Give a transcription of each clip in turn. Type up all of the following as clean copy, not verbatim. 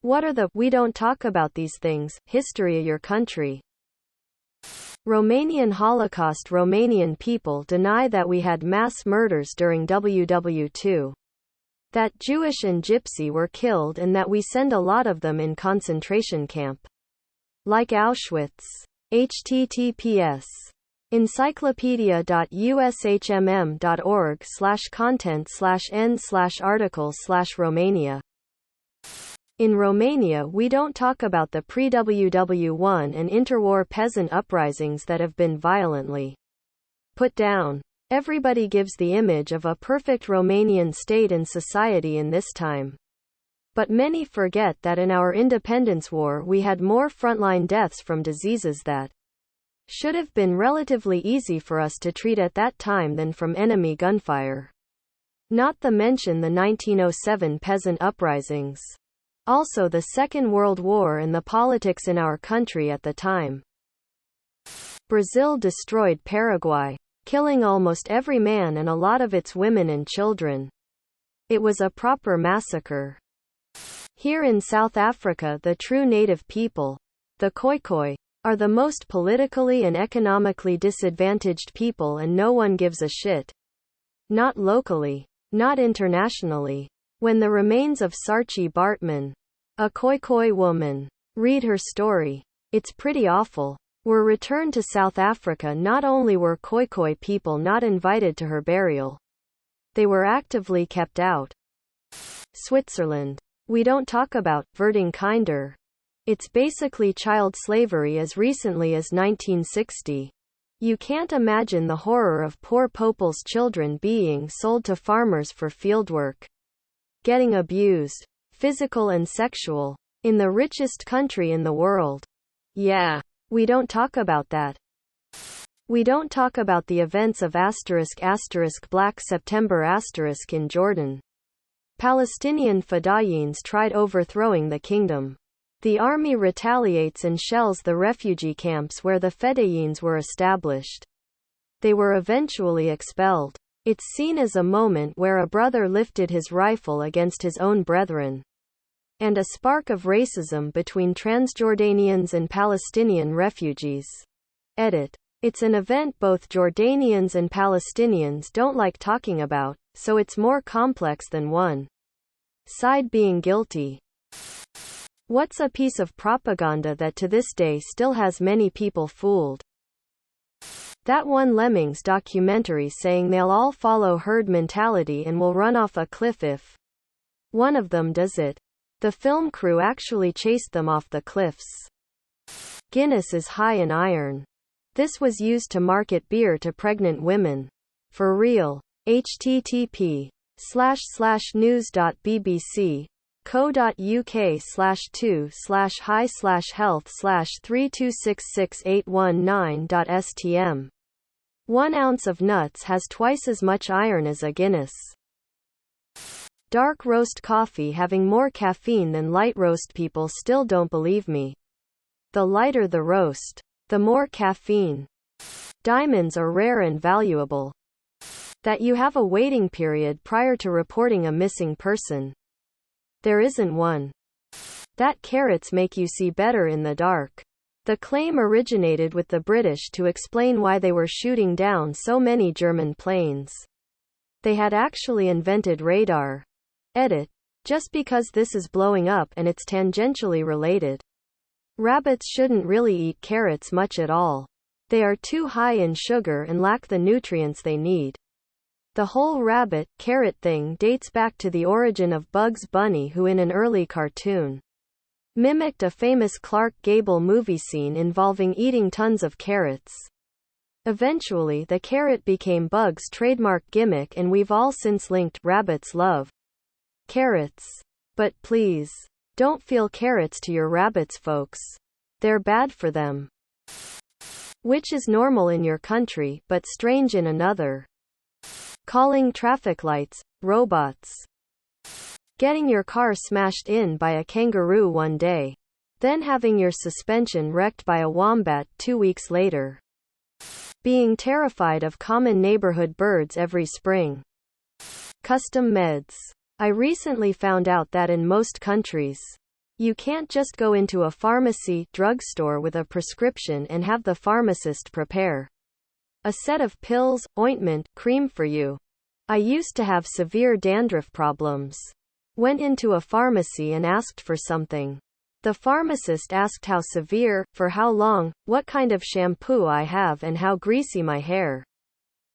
What are the we don't talk about these things history of your country? Romanian Holocaust. Romanian people deny that we had mass murders during WW2. That Jewish and Gypsy were killed and that we send a lot of them in concentration camp. Like Auschwitz. https encyclopedia.ushmm.org/content/n/article/Romania. In Romania we don't talk about the pre-WW1 and interwar peasant uprisings that have been violently put down. Everybody gives the image of a perfect Romanian state and society in this time. But many forget that in our independence war we had more frontline deaths from diseases that should have been relatively easy for us to treat at that time than from enemy gunfire. Not to mention the 1907 peasant uprisings. Also the Second World War and the politics in our country at the time. Brazil destroyed Paraguay, killing almost every man and a lot of its women and children. It was a proper massacre. Here in South Africa the true native people, the Khoikhoi, are the most politically and economically disadvantaged people and no one gives a shit. Not locally. Not internationally. When the remains of Saartjie Baartman, a Khoikhoi woman, read her story, it's pretty awful, were returned to South Africa, not only were Khoikhoi people not invited to her burial, they were actively kept out. Switzerland. We don't talk about verting kinder. It's basically child slavery as recently as 1960. You can't imagine the horror of poor Popel's children being sold to farmers for fieldwork. Getting abused, physical and sexual, in the richest country in the world. Yeah, we don't talk about that. We don't talk about the events of Black September in Jordan. Palestinian Fedayins tried overthrowing the kingdom. The army retaliates and shells the refugee camps where the Fedayins were established. They were eventually expelled. It's seen as a moment where a brother lifted his rifle against his own brethren. And a spark of racism between Transjordanians and Palestinian refugees. Edit. It's an event both Jordanians and Palestinians don't like talking about, so it's more complex than one side being guilty. What's a piece of propaganda that to this day still has many people fooled? That one Lemmings documentary saying they'll all follow herd mentality and will run off a cliff if one of them does it. The film crew actually chased them off the cliffs. Guinness is high in iron. This was used to market beer to pregnant women. For real. http://news.bbc.co.uk/2/health/3266819.stm. 1 ounce of nuts has twice as much iron as a Guinness. Dark roast coffee having more caffeine than light roast. People still don't believe me. The lighter the roast, the more caffeine. Diamonds are rare and valuable. That you have a waiting period prior to reporting a missing person. There isn't one. That carrots make you see better in the dark. The claim originated with the British to explain why they were shooting down so many German planes. They had actually invented radar. Edit. Just because this is blowing up and it's tangentially related. Rabbits shouldn't really eat carrots much at all. They are too high in sugar and lack the nutrients they need. The whole rabbit-carrot thing dates back to the origin of Bugs Bunny, who in an early cartoon mimicked a famous Clark Gable movie scene involving eating tons of carrots. Eventually the carrot became Bugs' trademark gimmick and we've all since linked rabbits love carrots. But please, don't feel carrots to your rabbits, folks. They're bad for them. Which is normal in your country, but strange in another. Calling traffic lights robots. Getting your car smashed in by a kangaroo one day. Then having your suspension wrecked by a wombat 2 weeks later. Being terrified of common neighborhood birds every spring. Custom meds. I recently found out that in most countries, You can't just go into a pharmacy, drugstore with a prescription and have the pharmacist prepare a set of pills, ointment, cream for you. I used to have severe dandruff problems. Went into a pharmacy and asked for something. The pharmacist asked how severe, for how long, what kind of shampoo I have and how greasy my hair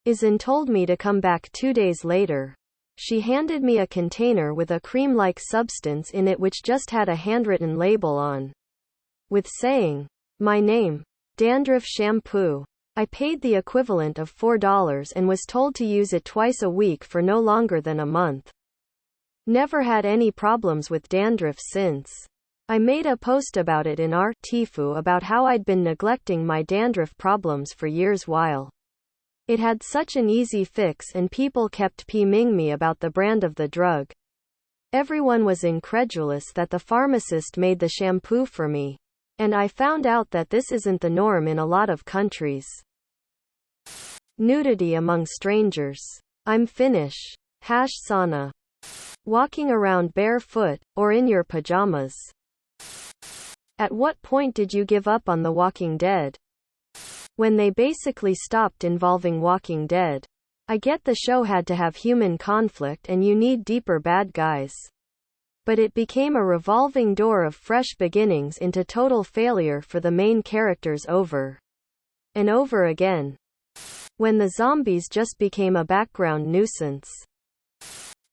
is, and told me to come back 2 days later. She handed me a container with a cream-like substance in it which just had a handwritten label on, with saying, my name, dandruff shampoo. I paid the equivalent of $4 and was told to use it twice a week for no longer than a month. Never had any problems with dandruff since. I made a post about it in our Tifu about how I'd been neglecting my dandruff problems for years while it had such an easy fix, and people kept PMing me about the brand of the drug. Everyone was incredulous that the pharmacist made the shampoo for me. And I found out that this isn't the norm in a lot of countries. Nudity among strangers. I'm Finnish. #sauna. Walking around barefoot, or in your pajamas. At what point did you give up on The Walking Dead? When they basically stopped involving Walking Dead. I get the show had to have human conflict and you need deeper bad guys. But it became a revolving door of fresh beginnings into total failure for the main characters over and over again. When the zombies just became a background nuisance.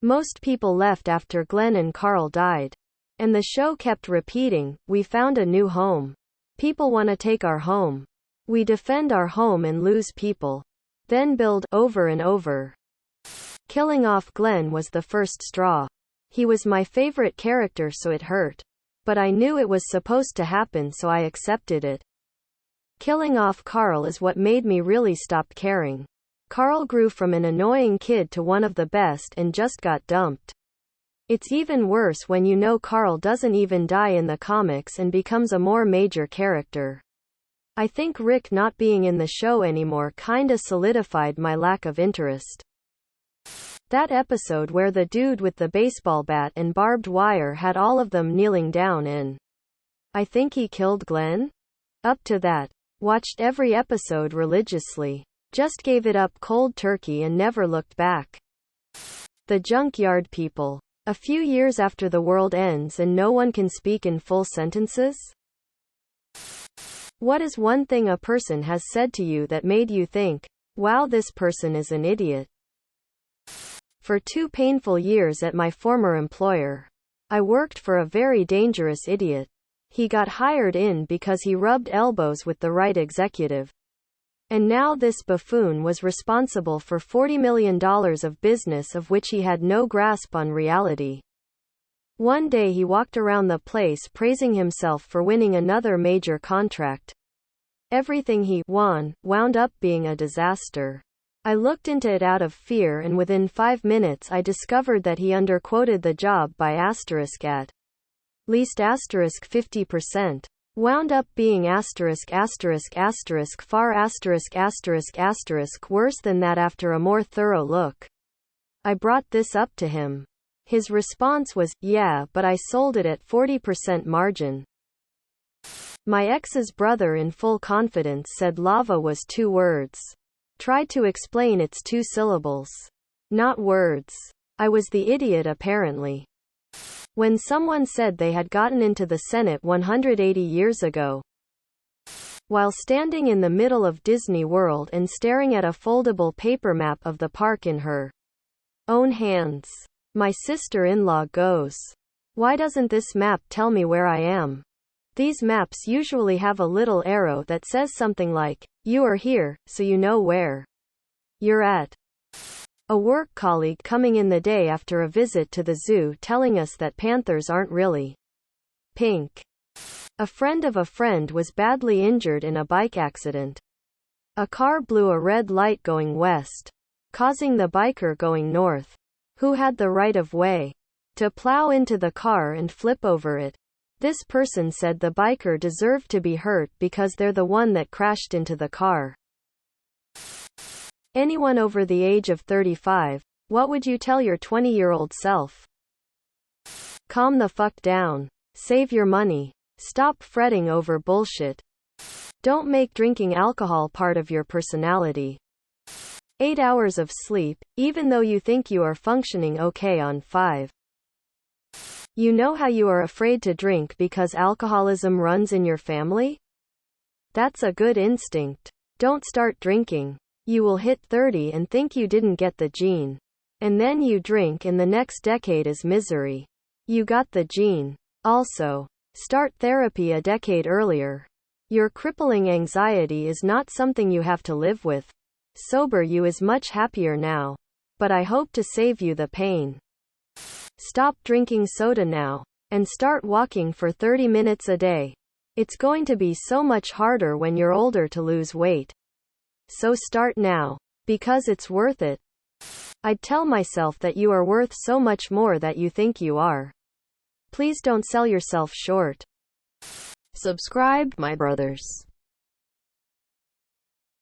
Most people left after Glenn and Carl died. And the show kept repeating, we found a new home. People want to take our home. We defend our home and lose people. Then build, over and over. Killing off Glenn was the first straw. He was my favorite character, so it hurt. But I knew it was supposed to happen, so I accepted it. Killing off Carl is what made me really stop caring. Carl grew from an annoying kid to one of the best and just got dumped. It's even worse when you know Carl doesn't even die in the comics and becomes a more major character. I think Rick not being in the show anymore kinda solidified my lack of interest. That episode where the dude with the baseball bat and barbed wire had all of them kneeling down and I think he killed Glenn? Up to that. Watched every episode religiously. Just gave it up cold turkey and never looked back. The Junkyard People. A few years after the world ends and no one can speak in full sentences? What is one thing a person has said to you that made you think, wow, this person is an idiot? For 2 painful years at my former employer, I worked for a very dangerous idiot. He got hired in because he rubbed elbows with the right executive. And now this buffoon was responsible for $40 million of business of which he had no grasp on reality. One day he walked around the place praising himself for winning another major contract. Everything he won wound up being a disaster. I looked into it out of fear, and within 5 minutes I discovered that he underquoted the job by at least 50%. Wound up being far worse than that after a more thorough look. I brought this up to him. His response was, yeah, but I sold it at 40% margin. My ex's brother in full confidence said lava was 2 words. Tried to explain it's 2 syllables. Not words. I was the idiot apparently. When someone said they had gotten into the Senate 180 years ago, while standing in the middle of Disney World and staring at a foldable paper map of the park in her own hands, my sister-in-law goes, why doesn't this map tell me where I am? These maps usually have a little arrow that says something like, you are here, so you know where you're at. A work colleague coming in the day after a visit to the zoo telling us that panthers aren't really pink. A friend of a friend was badly injured in a bike accident. A car blew a red light going west, causing the biker going north, who had the right of way, to plow into the car and flip over it. This person said the biker deserved to be hurt because they're the one that crashed into the car. Anyone over the age of 35, what would you tell your 20-year-old self? Calm the fuck down. Save your money. Stop fretting over bullshit. Don't make drinking alcohol part of your personality. 8 hours of sleep, even though you think you are functioning okay on 5. You know how you are afraid to drink because alcoholism runs in your family? That's a good instinct. Don't start drinking. You will hit 30 and think you didn't get the gene. And then you drink and the next decade is misery. You got the gene. Also, start therapy a decade earlier. Your crippling anxiety is not something you have to live with. Sober you is much happier now. But I hope to save you the pain. Stop drinking soda now. And start walking for 30 minutes a day. It's going to be so much harder when you're older to lose weight. So start now. Because it's worth it. I'd tell myself that you are worth so much more that you think you are. Please don't sell yourself short. Subscribe, my brothers.